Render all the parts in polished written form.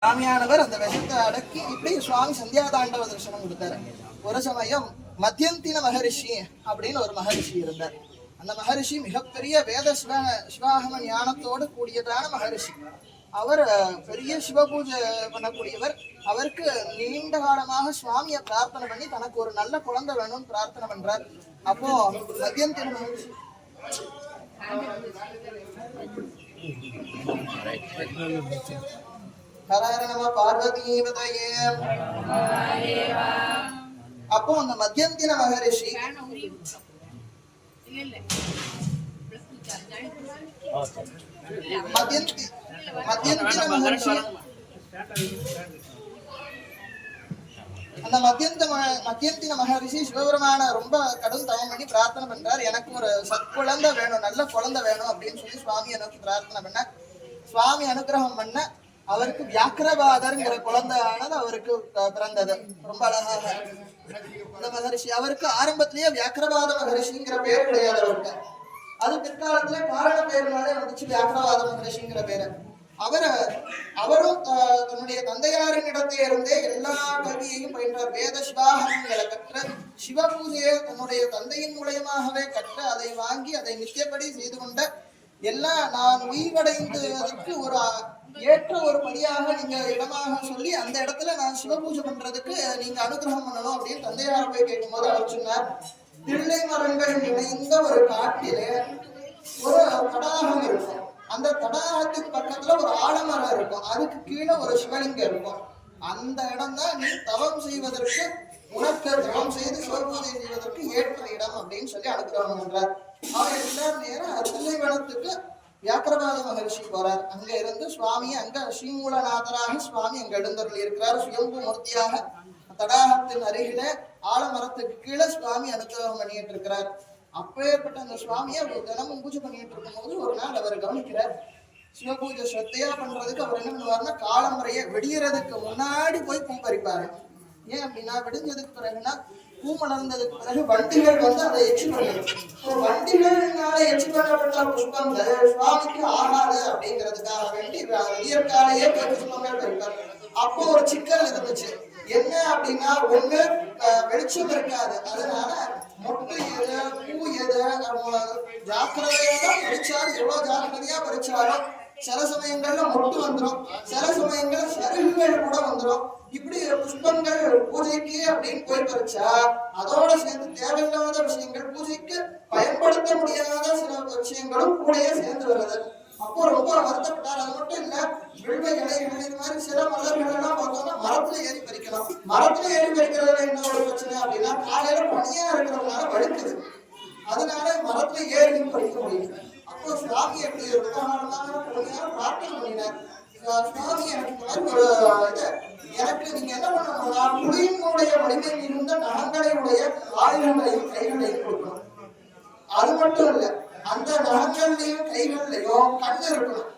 சுவாமியானவர் அந்த விஷத்தை அடக்கி இப்படி சுவாமி சந்தியாதாண்டவ தரிசனம் கொடுத்தாரு. ஒரு சமயம் மத்தியந்தின மகரிஷி அப்படின்னு ஒரு மகரிஷி இருந்தார். அந்த மகரிஷி மிகப்பெரிய வேத சிவாகம ஞானத்தோடு கூடியதான மகரிஷி. அவர் பெரிய சிவ பூஜை பண்ணக்கூடியவர். அவருக்கு நீண்ட காலமாக சுவாமியை பிரார்த்தனை பண்ணி தனக்கு ஒரு நல்ல குழந்தை வேணும்னு பிரார்த்தனை பண்றார். அப்போ மத்தியந்தின மகரிஷி பார்வதீபதையே. அப்போ அந்த மத்தியந்தின மகரிஷி அந்த மத்தியந்தின மகரிஷி சிவபெருமான ரொம்ப கடும் தவம் பண்ணி பிரார்த்தனை பண்றார். எனக்கு ஒரு சற்குழந்தை வேணும், நல்ல குழந்தை வேணும் அப்படின்னு சொல்லி சுவாமி எனக்கு பிரார்த்தனை பண்ண சுவாமி அனுகிரகம் பண்ண அவருக்கு வியாக்கிரபாதர்ங்கிற குழந்தையானது அவருக்கு பிறந்தது. ரொம்ப அழகாக அந்த மகரிஷி. அவருக்கு ஆரம்பத்திலேயே வியாக்கிரபாத மகரிஷிங்கிற பேர் கிடையாது அவருக்கு. அது பிற்காலத்துல காரண பேருனாலே வந்துச்சு வியாக்கிரபாத மகரிஷிங்கிற பேரு. அவரும் தன்னுடைய தந்தையாரின் இடத்தை இருந்தே எல்லா கல்வியையும் பயின்றார். வேத சிவாகமங்களை கற்ற, சிவ பூஜையை தன்னுடைய தந்தையின் மூலயமாகவே கற்ற, அதை வாங்கி அதை நித்தியப்படி செய்து கொண்ட, எல்லாம் நான் உய்வடைந்ததற்கு ஒரு ஏற்ற ஒரு படியாக நீங்க இடமாக சொல்லி அந்த இடத்துல நான் சிவபூஜை பண்றதுக்கு நீங்க அனுகிரகம் பண்ணணும் அப்படின்னு தந்தையார் போய் கேட்கும் போது அவர் சொன்னார், தில்லை மரங்கள் இணைந்த ஒரு காட்டிலே ஒரு தடாகம் இருக்கும். அந்த தடாகத்துக்கு பக்கத்துல ஒரு ஆலமரம் இருக்கும். அதுக்கு கீழே ஒரு சிவலிங்கம் இருக்கும். அந்த இடம் தான் நீ தவம் செய்வதற்கு, உனக்கு தவம் செய்து சிவபூஜை செய்வதற்கு ஏற்ற இடம் அப்படின்னு சொல்லி அனுகிரகம் பண்றார். அவர் எல்லாரும் நேரம் தில்லைவனத்துக்கு வியாக்கிரபாத மகரிஷி போறார். அங்க இருந்து சுவாமி அங்க ஸ்ரீமூலநாதராக சுவாமி அங்க எழுந்தருள் இருக்கிறார். சுயம்பு மூர்த்தியாக தடாகத்தின் அருகில ஆலமரத்துக்கு கீழே சுவாமி அனுகிரகம் பண்ணிட்டு இருக்கிறார். அப்பேற்பட்ட அந்த சுவாமியை அவர் தினமும் பூஜை பண்ணிட்டு இருக்கும் போது ஒரு நாள் அவர் கவனிக்கிறார். சிவபூஜை ஸ்ரத்தையா பண்றதுக்கு அவர் என்ன பண்ணுவாருன்னா, காலமுறையை வெடியறதுக்கு முன்னாடி போய் பூ பறிப்பாரு. ஏன் அப்படின்னா, வெடிஞ்சதுக்கு பிறகுனா பூ மலர்ந்ததுக்கு பிறகு வண்டிகள் வந்து அதை எச்சு பண்ணிடும். வண்டிகள்னால எச்சு பண்ணப்பட்ட புஷ்பங்கள் சுவாமிக்கு ஆகாது அப்படிங்கிறதுக்காக வேண்டி விடியற்காலையே போய் புஷ்பங்கள் பறிப்பார். அப்போ ஒரு சிக்கல் இருந்துச்சு. என்ன அப்படின்னா, ஒண்ணு வெளிச்சம் இருக்காது. அதனால மொட்டு எது பூ எது ஜாக்கிரதையா தான் பறிச்சாலும், எவ்வளவு ஜாக்கிரதையா பறிச்சாலும் சில சமயங்கள்ல மொட்டு வந்துடும், சில சமயங்கள்ல சருகுகள் கூட வந்துடும். இப்படி புஷ்பங்கள் பூஜைக்கு அப்படின்னு போய் பறிச்சா அதோட சேர்ந்து தேவையில்லாத விஷயங்கள், பூஜைக்கு பயன்படுத்த முடியாத சில விஷயங்களும் கூடயே சேர்ந்து வருது. அப்போ ரொம்ப வருத்தப்பட்டார். அது மட்டும் இல்ல, வில்வ இலைகள் இது மாதிரி சில மலர்கள் எல்லாம் பார்த்தோம்னா மரத்துல ஏறி பறிக்கலாம். மரத்துல ஏறி பறிக்கிறதுல என்ன ஒரு பிரச்சனை அப்படின்னா, காலையில பனியா இருக்கிறதுனால வழுக்குது. அதனால மரத்துல ஏறி பறிக்க முடியும். அப்போ சுவாமி எப்படி பிரார்த்தனை பண்ணினார், சுவாமி எனக்கு நீங்க என்ன பண்ணணும்னா, புலியினுடைய வலிமை மிகுந்த நகங்களையுடைய ஆயுதங்களையும் கைகளையும் கொடுக்கணும். அது மட்டும் இல்ல, அந்த நகங்கள்லயும் கைகள்லயும் கண்ணு இருக்கணும்.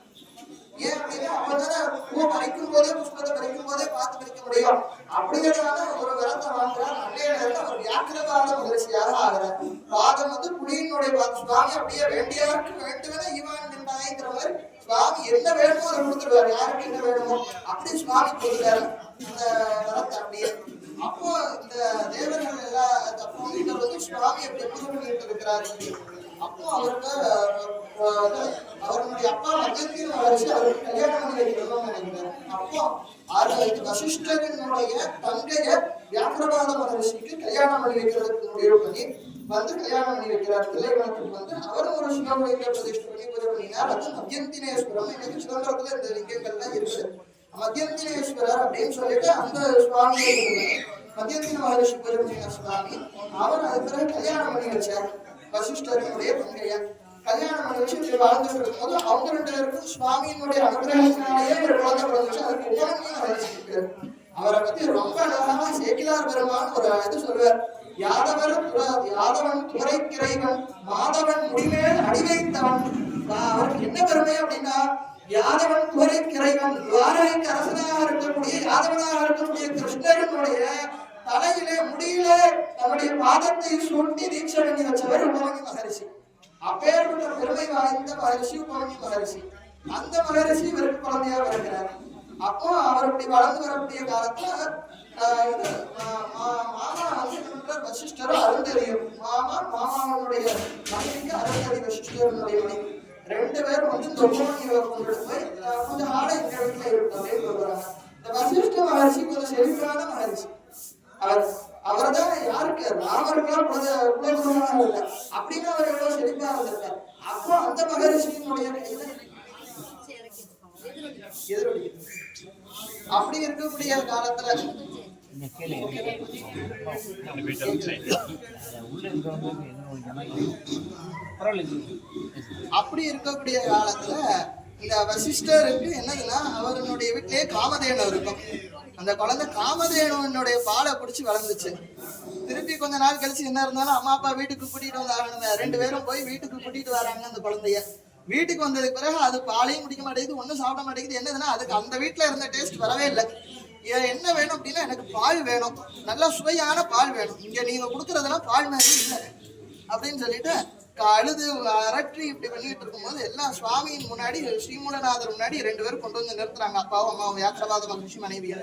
ஏன் அப்படின்னா, அப்பதானே பூ பறிக்கும் போதே, புஷ்பத்தை பறிக்கும் போதே பார்த்து பறிக்க முடியும். அப்படிங்கிறதுனால ஒரு விரத்தை வாங்குறார். அன்றைய நேரத்தில் அவர் வியாக்கிரபாத மகிழ்ச்சியாக ஆகிறார். பாதம் வந்து புலியினுடைய சுவாமி அப்படியே வேண்டியாருக்கு வேண்டுவன ஈவான் நின்றாய்ங்கிற மாதிரி சுவாமி என்ன வேணுமோ அதை கொடுத்துருவாரு. யாருக்கு என்ன வேணுமோ அப்படி சுவாமி கொடுத்துட்டாரு அந்த வரத்தை அப்படியே. அப்போ இந்த தேவர்கள் எல்லாம் தப்போ வந்து சுவாமி அப்படி பூஜை பண்ணிட்டு இருக்கிறாரு. அப்போ அவருக்கு அவருடைய அப்பா மத்தியத்தின் மகரிஷி அவருக்கு கல்யாணம் பண்ணி வைக்கணும்னு நினைக்கிறார். அப்போ வசிஷ்டரினுடைய தங்கைய வியாக்கிரபாத மகரிஷிக்கு கல்யாணம் பண்ணி வைக்கிறதுக்கு முடிவு பண்ணி வந்து கல்யாணம் பண்ணி வைக்கிறார். தில்லைவனத்துக்கு வந்து அவரும் ஒரு சிவலிங்க பிரதிஷ்டை பண்ணி பூஜை பண்ணினார். அது மத்தியந்தினேஸ்வரம். இன்னைக்கு சிதம்பரத்துல இந்த லிங்கங்கள்லாம் இருக்குது. மத்தியந்தினேஸ்வரர் அப்படின்னு சொல்லிட்டு அந்த சுவாமியை மத்தியந்தின மகரிஷி பூஜை பண்ணின சுவாமி. அவர் அது பிறகு கல்யாணம் பண்ணி வச்சார். வசிஷ்டரினுடைய தங்கையா கல்யாணம் பண்ணி வச்சு வாழ்ந்துட்டு இருக்கும் போது அவங்க ரெண்டு பேருக்கும் சுவாமியினுடைய அனுகிரகத்தினாலேயே ஒரு குழந்தை பிறந்துச்சு. அதுக்கு உபமன்ய மகரிஷி. அவரை பத்தி ரொம்ப அழகாக சேக்கிலார் பெருமான் ஒரு இது சொல்வார். யாதவன் துறைக்கிறைவன் மாதவன் முடிமேல் அடிவைத்தவன். அவருக்கு என்ன பெருமை அப்படின்னா, யாதவன் துறைக்கிறைவன் துவாரகைக்கு அரசனாக இருக்கக்கூடிய, யாதவனாக இருக்கக்கூடிய கிருஷ்ணனுடைய தலையிலே முடியில தன்னுடைய பாதத்தை சுட்டி தீட்சை பண்ணி வச்சவர் உபமன்ய மகரிஷி. அப்பேற்பட்ட பெருமை வாய்ந்த மகரிஷி உபமன்ய மகரிஷி. அந்த மகரிஷி இவருக்கு குழந்தையா வருகிறார். அப்போ அவர் இப்படி வளர்ந்து வரக்கூடிய காலத்துல மாமா வந்து என்ன பண்றார், வசிஷ்டரும் அருந்ததியும் மாமாவுடைய மனைவிக்கு அருந்ததி வசிஷ்டருடைய மனைவி ரெண்டு பேரும் வந்து தொகுமணியை கொண்டு போய் கொஞ்சம் ஆடை இந்த வீட்டுல இருக்கு அப்படின்னு சொல்றாங்க. இந்த வசிஷ்ட மகர்ஷி கொஞ்சம் செழிப்பான மகர்ஷி. அவர்தான் யாருக்கு ராமருக்கெல்லாம் குலகுருவனாக இருக்கார். அப்படின்னு அவர் எவ்வளவு செழிப்பா இருந்திருக்கார். அப்போ அந்த மகரிஷியினுடைய அப்படி இருக்கக்கூடிய காலத்துல அப்படி இருக்கக்கூடிய காலத்துல இந்த வசிஷ்டருக்கு என்னதுன்னா அவருடைய வீட்டிலேயே காமதேனு இருக்கும். அந்த குழந்தை காமதேனுடைய பாலை குடிச்சு வளர்ந்துச்சு. திருப்பி கொஞ்ச நாள் கழிச்சு என்ன இருந்தாலும் அம்மா அப்பா வீட்டுக்கு கூட்டிட்டு வந்தாங்க. ரெண்டு பேரும் போய் வீட்டுக்கு கூட்டிட்டு வராங்க. அந்த குழந்தைய வீட்டுக்கு வந்ததுக்கு பிறகு அது பாலையும் குடிக்க மாட்டேங்குது, ஒன்றும் சாப்பிட மாட்டேங்குது. என்னதுன்னா அதுக்கு அந்த வீட்டுல இருந்த டேஸ்ட் வரவே இல்லை. என்ன வேணும் அப்படின்னா எனக்கு பால் வேணும், நல்லா சுவையான பால் வேணும், இங்க நீங்க கொடுக்கறதெல்லாம் பால் மாதிரி இல்லை அப்படின்னு சொல்லிட்டு அழுது அரற்றி இப்படி பண்ணிட்டு இருக்கும்போது எல்லாம் சுவாமியின் முன்னாடி ஸ்ரீமூலநாதர் முன்னாடி ரெண்டு பேரும் கொண்டு வந்து நிறுத்துறாங்க. அப்பாவும் அம்மாவும் வியாக்கிரவாத மகிழ்ச்சி மனைவியை.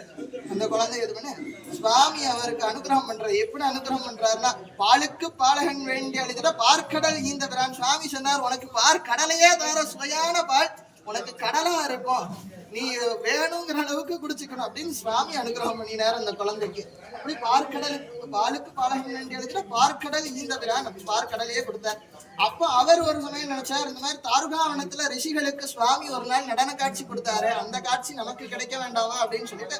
அந்த குழந்தை எது பண்ணு சுவாமி அவருக்கு அனுகிரகம் பண்றாரு. எப்படி அனுகிரகம் பண்றாருன்னா பாலுக்கு பாலகன் வேண்டி அழுதுட பார்க்கடல் ஈந்த பிரான். சுவாமி சொன்னார், உனக்கு பார்க்கடலையே தவிர சுவையான பால் உனக்கு கடலா இருக்கும், நீ வேணுங்கிற அளவுக்கு குடிச்சுக்கணும் அப்படின்னு சுவாமி அனுகிரகம் பண்ணினார் அந்த குழந்தைக்கு. அப்படி பார்க்கடலுக்கு பாலுக்கு பாலகன் வேண்டி அழுதுட பார்க்கடல் ஈந்த பிரான் அப்படி பார்க்கடலையே கொடுத்தார். அப்போ அவர் ஒரு சமயம் நினைச்சார், இந்த மாதிரி தாருகாவனத்துல ரிஷிகளுக்கு சுவாமி ஒரு நாள் நடன காட்சி கொடுத்தாரு, அந்த காட்சி நமக்கு கிடைக்க வேண்டாமா அப்படின்னு சொல்லிட்டு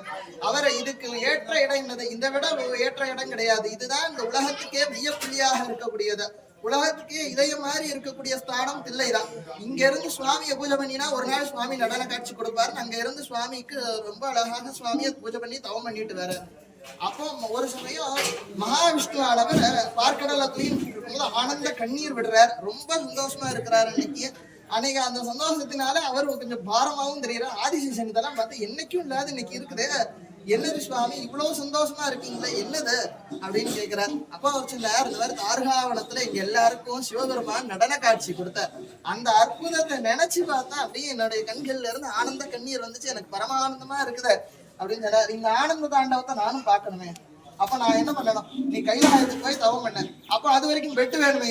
அவரை இதுக்கு ஏற்ற இடம் என்னது, இதை விட ஏற்ற இடம் கிடையாது, இதுதான் இந்த உலகத்துக்கே வியப்புள்ளியாக இருக்கக்கூடியது, உலகத்துக்கே இதய மாதிரி இருக்கக்கூடிய ஸ்தானம் தில்லைதான். இங்க இருந்து சுவாமியை பூஜை பண்ணினா ஒரு நாள் சுவாமி நடன காட்சி கொடுப்பாரு. அங்க இருந்து சுவாமிக்கு ரொம்ப அழகாக சுவாமியை பூஜை பண்ணி தவம் பண்ணிட்டு வர. அப்போ ஒரு சமயம் மகாவிஷ்ணுவானவர் பார்க்கடல தூக்கிட்டு இருக்கும்போது ஆனந்த கண்ணீர் விடுறார். ரொம்ப சந்தோஷமா இருக்கிறாரு அன்னைக்கு அந்த சந்தோஷத்தினால அவர் கொஞ்சம் பாரமாவும் தெரியுறார். ஆதிசேஷன் இதெல்லாம் பார்த்து என்னைக்கும் இல்லாத இன்னைக்கு இருக்குது, என்னது சுவாமி இவ்வளவு சந்தோஷமா இருக்கீங்களே என்னது அப்படின்னு கேட்கிறார். அப்ப அவர் சொன்னார், இந்த மாதிரி தாருகாவனத்துல இங்க எல்லாருக்கும் சிவபெருமான் நடன காட்சி கொடுத்தார். அந்த அற்புதத்தை நினைச்சு பார்த்தா அப்படியே என்னுடைய கண்கள்ல இருந்து ஆனந்த கண்ணீர் வந்துச்சு, எனக்கு பரமானந்தமா இருக்குது அப்படின்னு சொன்னார். இந்த ஆனந்த தாண்டவத்தை நானும் பார்க்கணுமே, அப்ப நான் என்ன பண்ணணும், நீ கைலாயத்துக்கு போய் தவம் பண்ண. அப்ப அது வரைக்கும் பெட்டு வேணுமே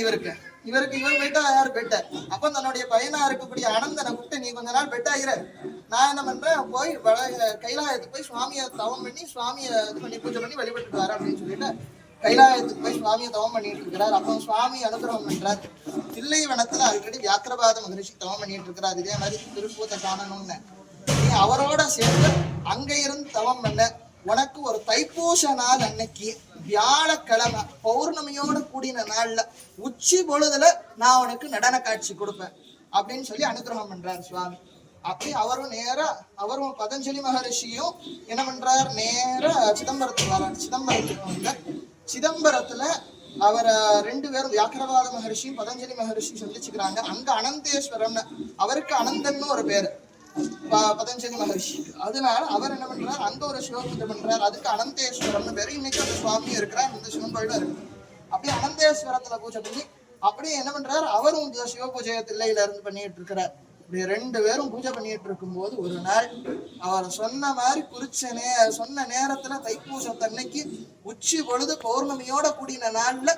இவர் போயிட்டா யாரு பெட்ட. அப்ப தன்னுடைய பையனா இருக்கக்கூடிய அனந்தனை கூப்பிட்டு, நீ கொஞ்ச நாள் பெட் ஆகிற, நான் என்ன பண்றேன் போய் கைலாயத்துக்கு போய் சுவாமியை தவம் பண்ணி சுவாமியை இது பண்ணி பூஜை பண்ணி வழிபட்டு வர அப்படின்னு சொல்லிட்டு கைலாயத்துக்கு போய் சுவாமியை தவம் பண்ணிட்டு இருக்கிறார். அப்போ சுவாமி அனுகிரகம் பண்றார். தில்லை வனத்துல ஆல்ரெடி வியாக்கிரபாத மகரிஷி தவம் பண்ணிட்டு இருக்கிறார். இதே மாதிரி திருப்பூத்தை காணணும்னு நீ அவரோட சேர்ந்து அங்க இருந்து தவம் பண்ண. உனக்கு ஒரு தைப்பூச நாள் அன்னைக்கு வியாழக்கிழமை பௌர்ணமியோட கூடின நாள்ல உச்சி பொழுதுல நான் உனக்கு நடன காட்சி கொடுப்பேன் அப்படின்னு சொல்லி அனுகிரகம் பண்றாரு சுவாமி. அப்படி அவரும் பதஞ்சலி மகரிஷியும் என்ன பண்றார், நேர சிதம்பரத்துக்கு வர்றார். சிதம்பரத்துக்கு வந்து சிதம்பரத்துல அவர் ரெண்டு பேரும் வியாக்கிரவாத மகரிஷியும் பதஞ்சலி மகரிஷியும் சந்திச்சுக்கிறாங்க. அங்க அனந்தேஸ்வரம்னு, அவருக்கு அனந்தன்னு ஒரு பேரு பதஞ்சலி மகரிஷி. அதனால அவர் என்ன பண்றார், அங்க ஒரு சிவபூஜை பண்றார். அதுக்கு அனந்தேஸ்வரம்னு பேரு. இன்னைக்கு அந்த சுவாமியும் இருக்கிறார், இந்த சிவன் கோயிலும் இருக்கு. அப்படியே அனந்தேஸ்வரத்துல பூஜை பண்ணி அப்படியே என்ன பண்றாரு, அவரும் சிவ பூஜையை தில்லையில இருந்து பண்ணிட்டு இருக்கிறார். இப்படி ரெண்டு பேரும் பூஜை பண்ணிட்டு இருக்கும்போது ஒரு நாள் அவர் சொன்ன மாதிரி சொன்ன நேரத்துல தைப்பூசத்தன்னைக்கு உச்சி பொழுது பௌர்ணமியோட கூடின நாள்ல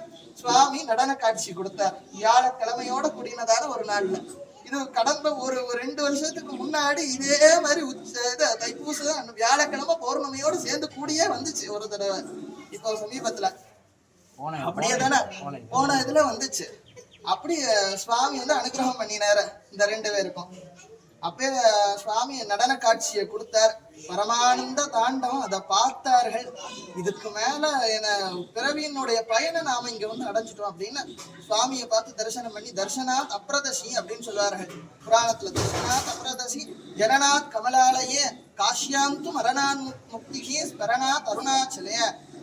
சுவாமி நடன காட்சி கொடுத்தார். வியாழக்கிழமையோட கூடினதான ஒரு நாள்ல. இது கடந்த ஒரு 2 வருஷத்துக்கு முன்னாடி இதே மாதிரி தைப்பூசம் வியாழக்கிழமை பௌர்ணமியோட சேர்ந்து கூடியே வந்துச்சு ஒரு தடவை. இப்போ சமீபத்துல அப்படியே தானே போன இதுல வந்துச்சு. அப்படி சுவாமி வந்து அனுகிரகம் பண்ணினாரு இந்த 2 பேருக்கும். அப்பே சுவாமி நடன காட்சியை கொடுத்தார். பரமானந்த தாண்டவம் அதை பார்த்தார்கள். இதுக்கு மேல பிறவியினுடைய பயனை நாம இங்க வந்து அடைஞ்சிட்டோம் அப்படின்னு சுவாமியை பார்த்து தரிசனம் பண்ணி, தர்சனாத் அப்ரதசி அப்படின்னு சொல்வார்கள் புராணத்துல. தர்சனாத் அப்ரதசி ஜனநாத் கமலாலயே காஷ்யாந்து மரணான் முக்திகே ஸ்மரணாத் அருணாச்சலே.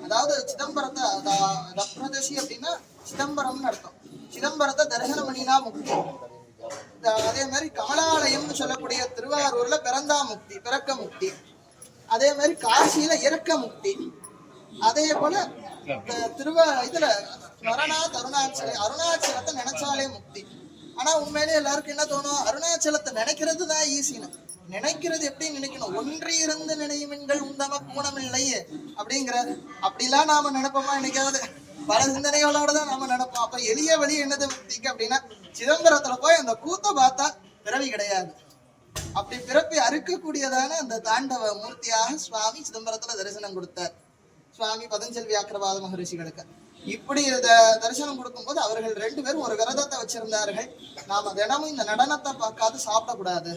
அதாவது சிதம்பரத்தை அப்ரதசி அப்படின்னா சிதம்பரம்னு அர்த்தம். சிதம்பரத்தை தரிசனம் பண்ணினா முக்தி. அதே மாதிரி கமலாலயம்னு சொல்லக்கூடிய திருவாரூர்ல பிறந்தா முக்தி, பிறக்க முக்தி. அதே மாதிரி காசியில இறக்க முக்தி. அதே போல இதுல மரணாத் அருணாச்சல, அருணாச்சலத்தை நினைச்சாலே முக்தி. ஆனா உண்மையிலே எல்லாருக்கும் என்ன தோணும், அருணாச்சலத்தை நினைக்கிறது தான் ஈஸின்னு. நினைக்கிறது எப்படி நினைக்கணும், ஒன்றி இருந்து நினைவுங்கள் உந்தம கூணமில்லை அப்படிங்கிறாரு. அப்படிலாம் நாம நினைப்போமா? என்னைக்காவது பல சிந்தனைகளோடதான் நாம நினைப்போம். அப்ப எளிய வழி என்னது முக்திக்கு அப்படின்னா, சிதம்பரத்துல போய் அந்த கூத்த பார்த்தா பிறவி கிடையாது. அப்படி பிறப்பை அறுக்கக்கூடியதான அந்த தாண்டவ மூர்த்தியாக சுவாமி சிதம்பரத்துல தரிசனம் கொடுத்தார். சுவாமி பதஞ்சலி வியாக்கிரபாத மகரிஷிகளுக்கு இப்படி தரிசனம் கொடுக்கும்போது அவர்கள் 2 பேரும் ஒரு விரதத்தை வச்சிருந்தார்கள். நாம தினமும் இந்த நடனத்தை பார்க்காது சாப்பிடக்கூடாது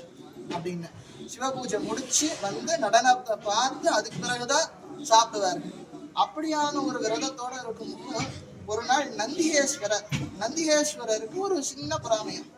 அப்படின்னு. சிவபூஜை முடிச்சு வந்து நடனத்தை பார்த்து அதுக்கு பிறகுதான் சாப்பிடுவார்கள். அப்படியான ஒரு விரதத்தோட இருக்கும்போது ஒரு நாள் நந்திகேஸ்வரருக்கு ஒரு சின்ன பொறாமையம்.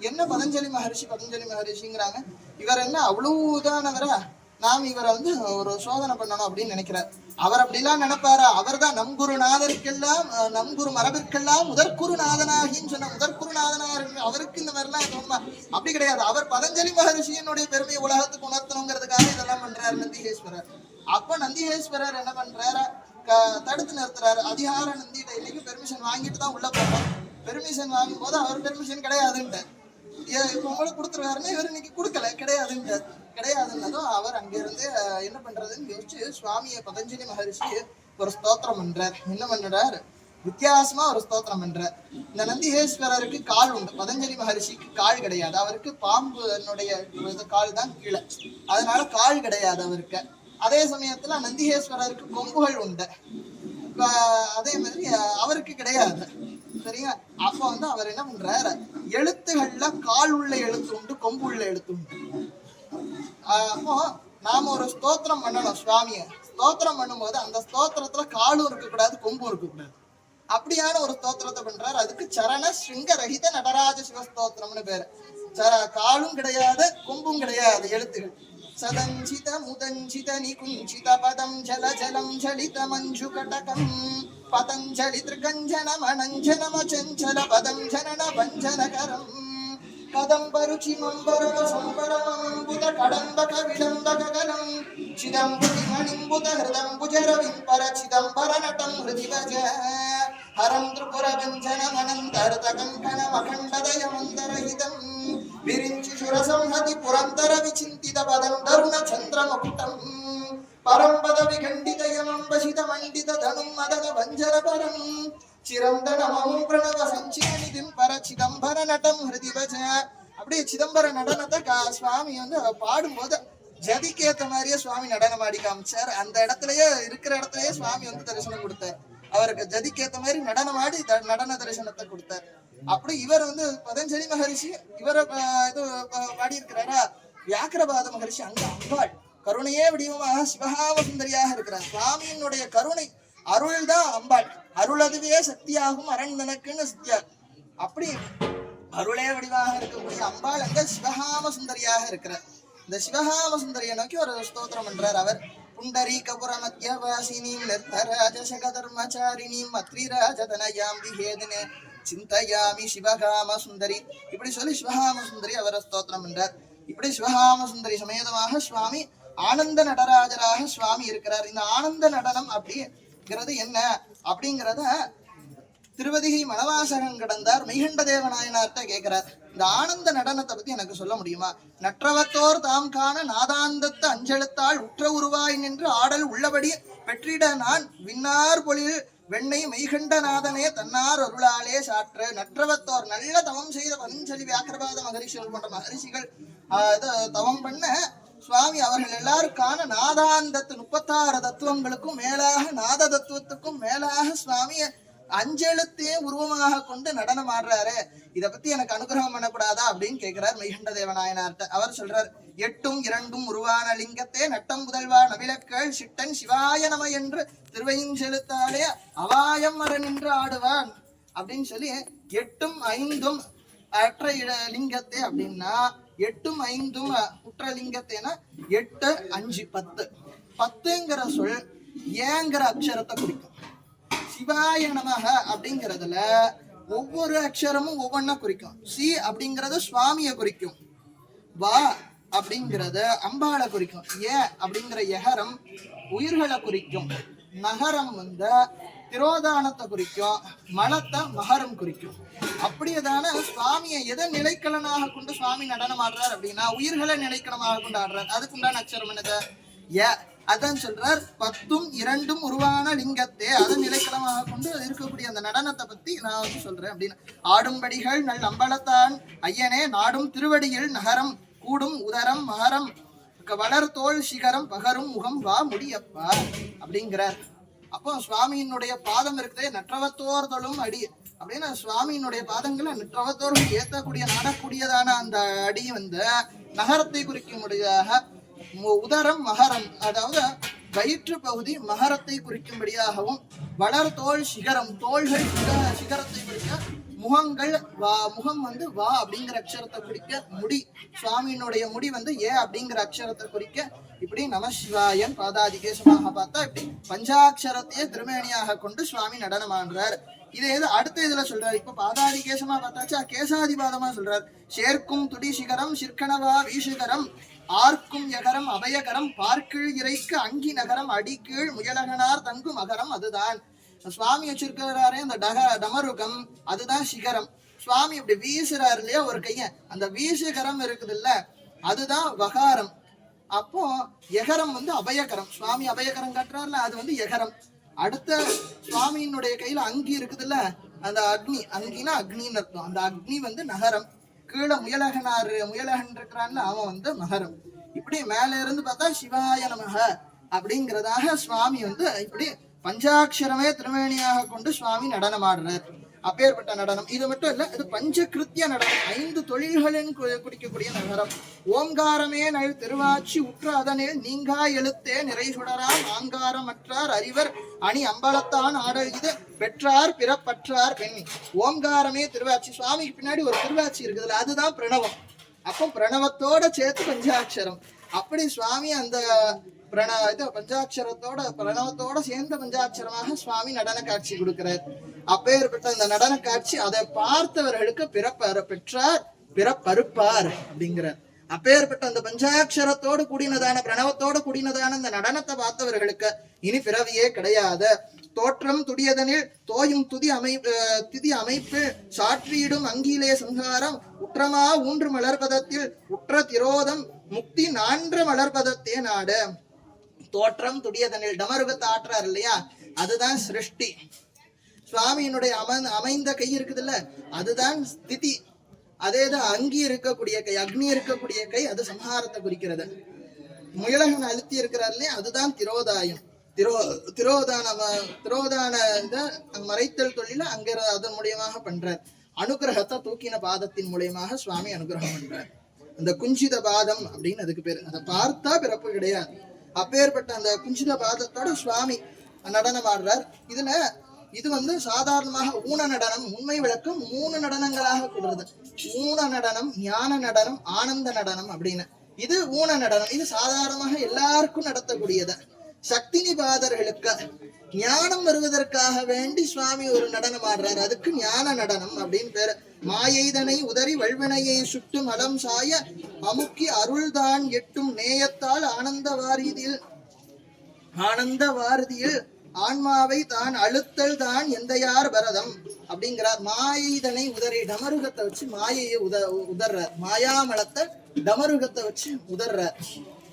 என்ன பதஞ்சலி மகரிஷிங்கிறாங்க, இவர் என்ன அவ்வளவு இதானவரா, நாம் இவரை வந்து ஒரு சோதனை பண்ணணும் அப்படின்னு நினைக்கிறார். அவர் அப்படிலாம் நினைப்பாரா? அவர் தான் நம் குருநாதருக்கெல்லாம், நம் குரு மரபிற்கெல்லாம் முதற்குருநாதனாகின்னு சொன்ன முதற்குருநாதனா இருக்கு. அவருக்கு இந்த மாதிரிலாம் தோணுமா? அப்படி கிடையாது. அவர் பதஞ்சலி மகரிஷியினுடைய பெருமையை உலகத்துக்கு உணர்த்தணுங்கிறதுக்காக இதெல்லாம் பண்றாரு நந்திகேஸ்வரர். அப்ப நந்திகேஸ்வரர் என்ன பண்றாரு, தடுத்து நிறுத்துறாரு. அதிகார நந்திட்ட இன்னைக்கு பெர்மிஷன் வாங்கிட்டு தான் உள்ள போறோம். பெர்மிஷன் வாங்கும் போது அவர் பெர்மிஷன் கிடையாதுன்ட்டு இப்ப உங்களுக்கு கொடுத்துருவாருன்னு இவர் இன்னைக்கு கொடுக்கல, கிடையாதுன்னதும் அவர் அங்கிருந்து என்ன பண்றதுன்னு யோசிச்சு சுவாமியை பதஞ்சலி மகரிஷி ஒரு ஸ்தோத்திரம் பண்றார். என்ன பண்றாரு, வித்தியாசமா ஒரு ஸ்தோத்திரம் பண்றார். இந்த நந்திகேஸ்வரருக்கு கால் உண்டு, பதஞ்சலி மகரிஷிக்கு கால் கிடையாது. அவருக்கு பாம்புனுடைய கால் தான் கீழே, அதனால கால் கிடையாது அவருக்கு. அதே சமயத்துல நந்திகேஸ்வரருக்கு கொம்புகள் உண்டு, அதே மாதிரி அவருக்கு கிடையாது. சரியா? அப்ப வந்து அவர் என்ன பண்றாரு, எழுத்துகள்ல கால் உள்ள எழுத்து உண்டு, கொம்பு உள்ள எழுத்து உண்டு. அப்போ நாம ஒரு ஸ்தோத்திரம் பண்ணணும். சுவாமிய ஸ்தோத்திரம் பண்ணும்போது அந்த ஸ்தோத்திரத்துல காலும் இருக்கக்கூடாது, கொம்பும் இருக்கக்கூடாது. அப்படியான ஒரு ஸ்தோத்திரத்தை பண்றாரு. அதுக்கு சரண ஸ்ருங்க ரஹித நடராஜ சிவஸ்தோத்திரம்னு பேரு. காலும் கிடையாது, கொம்பும் கிடையாது எழுத்துகள். சதஞ்சித முதஞ்சித நிகுஞ்சித பதம் ஜல ஜலம் ஜலித மஞ்சு கடகம் பதஞ்சலி திருகஞ்சன மணஞ்சன மச்சஞ்சல பதம் ஜனன பஞ்சனகரம் கதம்பருச்சி மம்பரம சம்பரமம்புத கடம்பக விடம்பகலம் சிதம்புதி மணிம்புத ஹிருதம்புஜரவிம்பர சிதம்பர நடம் ஹிருதிவஜ ஹரம் திரிபுர வஞ்சன மனந்தரத கங்கண மகண்டதய மந்தரஹிதம் விரிஞ்சி சுரசம்ஹதி புரந்தர விசிந்தித பதம் தருண சந்திரமுகுட்டம் பரம்பத விகண்டிதயமம்பசித மண்டித தனும் மதன வஞ்சர பரம் சிரந்தன மமம் பிரணவ சஞ்சிதனிதிம் பர சிதம்பர நடம் ஹிருதிவஜ. அப்படியே சிதம்பர நடனத்தை சுவாமி வந்து பாடும்போது ஜதிக்கு ஏத்த மாதிரியே சுவாமி நடனம் ஆடி காமிச்சார். அந்த இருக்கிற இடத்துலயே சுவாமி வந்து தரிசனம் கொடுத்தார். அவருக்கு ஜதிக்கு ஏத்த மாதிரி நடனம் ஆடி நடன தரிசனத்தை கொடுத்தார். அப்படி இவர் வந்து பதஞ்சலி மகரிஷி இவரை இது பாடி இருக்கிறாரா. வியாக்கிரபாத மகரிஷி அங்க அம்பாள் கருணையே வடிவமாக சிவகாம சுந்தரியாக இருக்கிறார். சுவாமியினுடைய கருணை அருள் தான் அம்பாள். அருள் அதுவே சக்தியாகும் அரண் தனக்குன்னு சக்தியா. அப்படி அருளே வடிவாக இருக்கக்கூடிய அம்பாள் அங்க சிவகாம சுந்தரியாக இருக்கிறார். இந்த சிவகாம சுந்தரியை நோக்கி ஒரு ஸ்தோத்திரம் பண்றார் அவர். புண்டரி கபுர மத்தியவாசினீம் நிர்தராஜசக தர்மச்சாரிணீம் மத்ரிராஜதனயாம் விஹேதினே சிந்தயாமி சிவகாம சுந்தரி. இப்படி சொல்லி சிவகாம சுந்தரி அவரை ஸ்தோத்திரம் பண்றார். இப்படி சிவகாம சுந்தரி சமேதமாக சுவாமி ஆனந்த நடராஜராக சுவாமி இருக்கிறார். இந்த ஆனந்த நடனம் அப்படிங்கிறது என்ன அப்படிங்கிறத திருவதிகை மணவாசகன் கடந்தார் மெய்கண்ட தேவநாயனார்ட்ட கேட்கிறார். இந்த ஆனந்த நடனத்தை பத்தி எனக்கு சொல்ல முடியுமா? நற்றவத்தோர் தாம் காண நாதாந்தத்தை அஞ்செழுத்தாள் உற்ற உருவாய் நின்று ஆடல் உள்ளபடி பெற்றிட நான் விண்ணார் பொழில் வெண்ணை மெய்கண்டநாதனே தன்னார் அருளாலே சாற்று. நற்றவத்தோர் நல்ல தவம் செய்த பதஞ்சலி வியாக்கிரபாத மகரிஷிகள் போன்ற மகரிஷிகள் தவம் பண்ண சுவாமி அவர்கள் எல்லாருக்கான நாதாந்தத்து 36 தத்துவங்களுக்கும் மேலாக நாத தத்துவத்துக்கும் மேலாக சுவாமி அஞ்செழுத்தே உருவமாக கொண்டு நடனம் ஆடுறாரு. இத பத்தி எனக்கு அனுகிரகம் பண்ணக்கூடாதா அப்படின்னு கேட்கிறார் மெய்கண்ட தேவநாயனார்ட்ட. அவர் சொல்றார், 8ம் 2ம் உருவான லிங்கத்தே நட்டம் முதல்வா நவிலக்கள் சிட்டன் சிவாய நம என்று திருவையுஞ்செழுத்தாலே அவாயம் வர நின்று ஆடுவான் அப்படின்னு சொல்லி 8ம் 5ம் அற்ற லிங்கத்தே அப்படின்னா 8ம் 5ம் உற்ற லிங்கத்தேனா 8 5 10. 10ங்கிற சொல் ஏங்கிற அக்ஷரத்தை குறிக்கும். சிவாய நமக அப்படிங்கிறதுல ஒவ்வொரு அக்ஷரமும் ஒவ்வொன்னா குறிக்கும். சி அப்படிங்கறது சுவாமிய குறிக்கும். வா அப்படிங்கறது அம்பாளை குறிக்கும். ஏ அப்படிங்கிற எகரம் உயிர்களை குறிக்கும். நகரம் வந்து திரோதானத்தை குறிக்கும், மலத்தை மகரம் குறிக்கும். அப்படியேதான சுவாமியை எதை நிலைக்கலனாக கொண்டு சுவாமி நடனம் ஆடுறார் அப்படின்னா உயிர்களை நிலைக்கலமாக கொண்டு ஆடுறார். அதுக்குண்டான அக்ஷரம் என்னது? அதான் சொல்றார், 10ம் 2ம் உருவான லிங்கத்தே அதை நிலைக்களமாக கொண்டு இருக்கக்கூடிய அந்த நடனத்தை பத்தி நான் வந்து சொல்றேன் அப்படின்னு. ஆடும்படிகள் நல் அம்பலத்தான் ஐயனே நாடும் திருவடியில் நகரம் கூடும் உதரம் மகரம் வளர் தோல் சிகரம் பகரும் முகம் வா முடியப்பா அப்படிங்கிறார். அப்போ சுவாமியினுடைய பாதம் இருக்குதே நற்றவத்தோர் தொழும் அடி அப்படின்னா சுவாமியினுடைய பாதங்களை நற்றவத்தோர்கள் ஏத்தக்கூடிய நாடக்கூடியதான அந்த அடி வந்து நகரத்தை குறிக்கும்படியாக, உதரம் மகரம் அதாவது வயிற்று பகுதி மகரத்தை குறிக்கும்படியாகவும், வளர் தோல் சிகரம் தோள்கள் சிகரத்தை குறிக்க, முகங்கள் முகம் வந்து வா அப்படிங்கிற அக்ஷரத்தை குறிக்க, முடி சுவாமியினுடைய முடி வந்து அப்படிங்கிற அக்ஷரத்தை குறிக்க, இப்படி நம சிவாயன் பாதாதிகேசமாக பார்த்தா இப்படி பஞ்சாட்சரத்தையே திருமேனியாக கொண்டு சுவாமி நடனம் ஆடுறார். இதே இது அடுத்த இதுல சொல்றாரு. இப்ப பாதாதிகேசமா பார்த்தாச்சா, கேசாதிபாதமா சொல்றார். சேர்க்கும் துடி சிகரம் சிற்கனவா வீசுகரம் ஆர்க்கும் யகரம் அபயகரம் பார்க்கீழ் இறைக்கு அங்கி நகரம் அடிக்கீழ் முயலகனார் தங்கும் அகரம். அதுதான் சுவாமி வச்சிருக்கிறாரே அந்த டமருகம், அதுதான் சிகரம். சுவாமி இப்படி வீசுறாரு இல்லையா ஒரு கைய, அந்த வீசுகரம் இருக்குது இல்ல, அதுதான் வகாரம். அப்போ எகரம் வந்து அபயகரம், சுவாமி அபயகரம் காட்டுறாருல, அது வந்து எகரம். அடுத்த சுவாமியினுடைய கையில அங்கி இருக்குதுல்ல, அந்த அக்னி, அங்கினா அக்னின்னு அர்த்தம், அந்த அக்னி வந்து நகரம். கீழே முயலகன் இருக்கிறான்ல, அவன் வந்து மகரம். இப்படி மேல இருந்து பார்த்தா சிவாய நமக அப்படிங்கிறதாக சுவாமி வந்து இப்படி பஞ்சாட்சரமே திருமேனியாக கொண்டு சுவாமி நடனம் ஆடுறார். அப்பேற்பட்ட நடனம். இது மட்டும் இல்ல, இது பஞ்சகிருத்திய நடனம், 5 தொழில்களின் குடிக்கக்கூடிய நகரம். ஓம்காரமே நல் திருவாச்சி உற்ற அதனில் நீங்கா எழுத்தே நிறை சுடராம் ஆங்காரமற்றார் அறிவர் அணி அம்பலத்தான் ஆடல் இது பெற்றார் பிறப்பற்றார் பெண். ஓம்காரமே திருவாச்சி, சுவாமிக்கு பின்னாடி ஒரு திருவாச்சி இருக்குதுல்ல, அதுதான் பிரணவம். அப்போ பிரணவத்தோட சேர்த்து பஞ்சாட்சரம். அப்படி சுவாமி அந்த பஞ்சாட்சரத்தோட பிரணவத்தோட சேர்ந்த பஞ்சாட்சரமாக சுவாமி நடன காட்சி கொடுக்கிறார். அப்பேற்பட்ட அந்த நடன காட்சி அதை பார்த்தவர்களுக்கு பெற்றார் பிறப்பறுப்பார் அப்படிங்கிறார். அப்பேற்பட்ட அந்த பஞ்சாட்சரத்தோடு கூடினதான பிரணவத்தோடு கூடினதான அந்த நடனத்தை பார்த்தவர்களுக்கு இனி பிறவியே கிடையாது. தோற்றம் துடியதனில் தோயும் திதி அமைப்பு சாற்றியிடும் அங்கிலே சங்காரம் உற்றமா ஊன்று மலர்பதத்தில் உற்ற திரோதம் முக்தி 4 மலர்பதத்தே நாடு. தோற்றம் துடியதனில் டமருகத்தை ஆற்றார் இல்லையா, அதுதான் சிருஷ்டி. சுவாமியினுடைய அமைந்த கை இருக்குதுல்ல, அதுதான் ஸ்திதி. அதேதான் அங்கி இருக்கக்கூடிய கை, அக்னி இருக்கக்கூடிய கை, அது சம்ஹாரத்தை குறிக்கிறது. முயலகன் அழுத்தி இருக்கிறார் இல்லையா, அதுதான் திரோதாயம். திரோதான மறைத்தல் தொழில அங்க அதன் மூலியமாக பண்றார். அனுகிரகத்தை தூக்கின பாதத்தின் மூலியமாக சுவாமி அனுகிரகம் பண்றார். அந்த குஞ்சித பாதம் அப்படின்னு அதுக்கு பேரு. அதை பார்த்தா பிறப்பு கிடையாது. அப்பேற்பட்ட அந்த குஞ்சித பாதத்தோட சுவாமி நடனம் ஆடுறார். இது வந்து சாதாரணமாக ஊன நடனம், உண்மை விளக்கம் 3 நடனங்களாக கூடுறது. ஊன நடனம், ஞான நடனம், ஆனந்த நடனம் அப்படின்னு. இது ஊன நடனம். இது சாதாரணமாக எல்லாருக்கும் நடத்தக்கூடியது. சக்தி நிபாதர்களுக்கு ஞானம் வருவதற்காக வேண்டி சுவாமி ஒரு நடனம் ஆடுறாரு. அதுக்கு ஞான நடனம் அப்படின்னு பேரு. மாயைதனை உதறி வல்வினையை சுட்டு மலம் சாய அமுக்கி அருள்தான் எட்டும் நேயத்தால் ஆனந்த வாரதியில் ஆன்மாவை தான் அழுத்தல் தான் எந்தையார் பரதம் அப்படிங்கிறார். மாயைதனை உதறி டமருகத்தை வச்சு மாயையை உதர்றார். மாயாமலத்தை டமருகத்தை வச்சு உதர்றார்.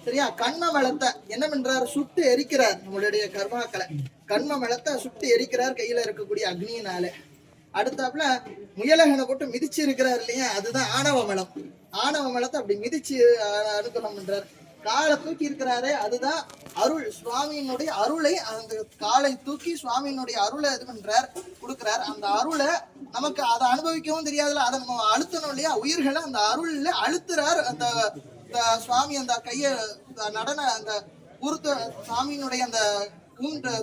சரியா? கண்ம மலத்தை என்ன பண்றாரு? சுட்டு எரிக்கிறார். நம்மளுடைய கர்மாக்களை கண்ம மலத்தை சுட்டு எரிக்கிறார் கையில இருக்கக்கூடிய அக்னியினால. அடுத்தாப்புல முயலகனை போட்டு மிதிச்சு இருக்கிறார் இல்லையா, அதுதான் ஆணவ மலம். ஆணவ மலத்தை அப்படி மிதிச்சு அனுகிரகம் பண்றார். காலை தூக்கி இருக்கிறாரே, அதுதான் அருள். சுவாமியினுடைய அருளை, அந்த காலை தூக்கி சுவாமியினுடைய அருளை இது பண்றார், கொடுக்கிறார். அந்த அருளை நமக்கு அதை அனுபவிக்கவும் தெரியாதுல, அதை நம்ம அழுத்தணும் இல்லையா, உயிர்களை அந்த அருள்ல அழுத்துறார். அந்த சுவாமி அந்த கைய நடன அந்த சுவாமியினுடைய அந்த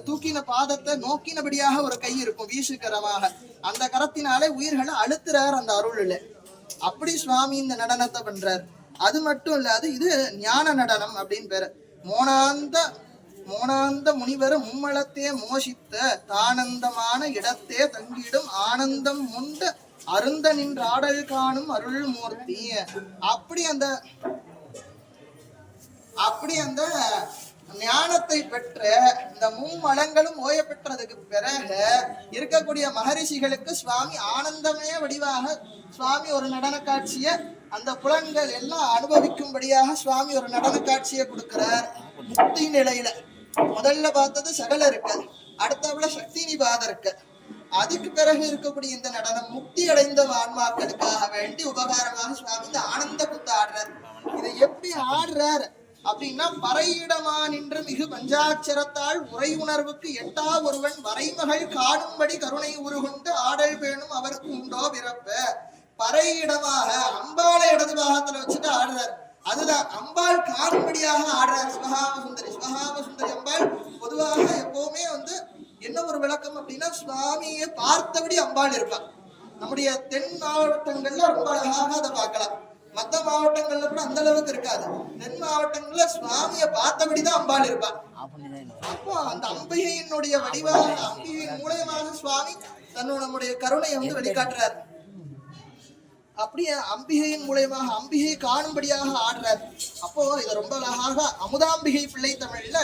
தூக்கின பாதத்தை நோக்கினபடியாக ஒரு கை இருக்கும் வீசுகரமாக. அந்த கரத்தினாலே உயிர்களை அழுத்துறார் அந்த அருள்ல. அப்படி சுவாமி இந்த நடனத்தை பண்றார். அது மட்டும் இல்லாது இது ஞான நடனம் அப்படின்னு பேரு. மோனாந்த முனிவர் மும்மலத்தே மோசித்த தானந்தமான இடத்தே தங்கிடும் ஆனந்தம் முண்ட அருந்த நின்ற ஆடல் காணும் அருள் மூர்த்தி. அப்படி அந்த ஞானத்தை பெற்று இந்த மும்மலங்களும் ஓய பெற்றதுக்கு பிறகு இருக்கக்கூடிய மகரிஷிகளுக்கு சுவாமி ஆனந்தமே வடிவாக சுவாமி ஒரு நடன காட்சியை அந்த புலன்கள் எல்லாம் அனுபவிக்கும்படியாக சுவாமி ஒரு நடன காட்சியை கொடுக்கிறார். முக்தி நிலையில முதல்ல பார்த்தது சகல இருக்கு, அடுத்தவள சக்தி நிபாத இருக்கு. அதுக்கு பிறகு இருக்கக்கூடிய இந்த நடனம் முக்தி அடைந்த ஆன்மாக்களுக்காக வேண்டி உபகாரமாக சுவாமி இந்த ஆனந்த குத்து ஆடுறார். இதை எப்படி ஆடுறார் அப்படின்னா, பறையிடமா நின்று மிகு பஞ்சாட்சரத்தால் உரை உணர்வுக்கு எட்டா ஒருவன் வரைமகள் காணும்படி கருணை உருகொண்டு ஆடல் வேணும் அவருக்கு உண்டோ பிறப்ப. பறையிடமாக அம்பாளை இடது பாகத்துல வச்சுட்டு ஆடுறார். அதுதான் அம்பாள் காணும்படியாக ஆடுறார். சிவகாம சுந்தரி அம்பாள் பொதுவாக எப்பவுமே என்ன ஒரு விளக்கம் அப்படின்னா, சுவாமியை பார்த்தபடி அம்பாள் இருப்பாள். நம்முடைய தென் மாவட்டங்கள்ல ரொம்ப அழகாக அதை பார்க்கலாம். மற்ற மாவட்டங்கள்ல கூட அந்த அளவுக்கு இருக்காது. தென் மாவட்டங்கள்ல சுவாமியை பார்த்தபடிதான் அம்பாள் இருப்பாள். அப்போ அந்த அம்பிகையினுடைய வடிவாக அம்பிகையின் மூலயமாக சுவாமி நம்முடைய கருணையை வெளிக்காட்டுறார். அப்படியே அம்பிகையின் மூலயமாக அம்பிகை காணும்படியாக ஆடுறார். அப்போ இதை ரொம்ப அழகாக அமுதாம்பிகை பிள்ளை தமிழ்ல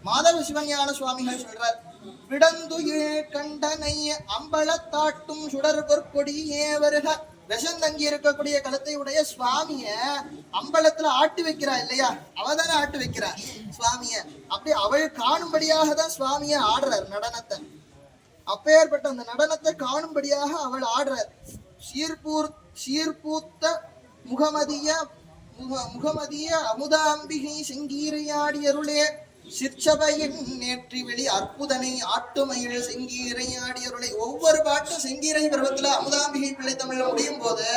மாதவ சிவஞான சுவாமிகள் சொல்றார். விடந்துயிர் கண்டனை அம்பலத்தாட்டும் சுடர் பொற்கொடியே வருக. விஷந்தங்கி இருக்கக்கூடிய கழுத்தை உடைய சுவாமிய அம்பலத்துல ஆட்டு வைக்கிறா இல்லையா, அவதானே ஆட்டு வைக்கிறா சுவாமிய. அப்படி அவள் காணும்படியாக தான் சுவாமிய ஆடுறார் நடனத்தை. அப்பேற்பட்ட அந்த நடனத்தை காணும்படியாக அவள் ஆடுறார். சீர்பூத்த முகமதிய அமுதாம்பிகை செங்கீரையாடி அருளே சிற்சபையின் நேற்றி வெளி அற்புதனை ஆட்டுமயில் செங்கீரையாடி அருளை. ஒவ்வொரு பாட்டும் செங்கீரை பருவத்துல அமுதாம்பிகை பிள்ளை தமிழ்ல முடியும் போது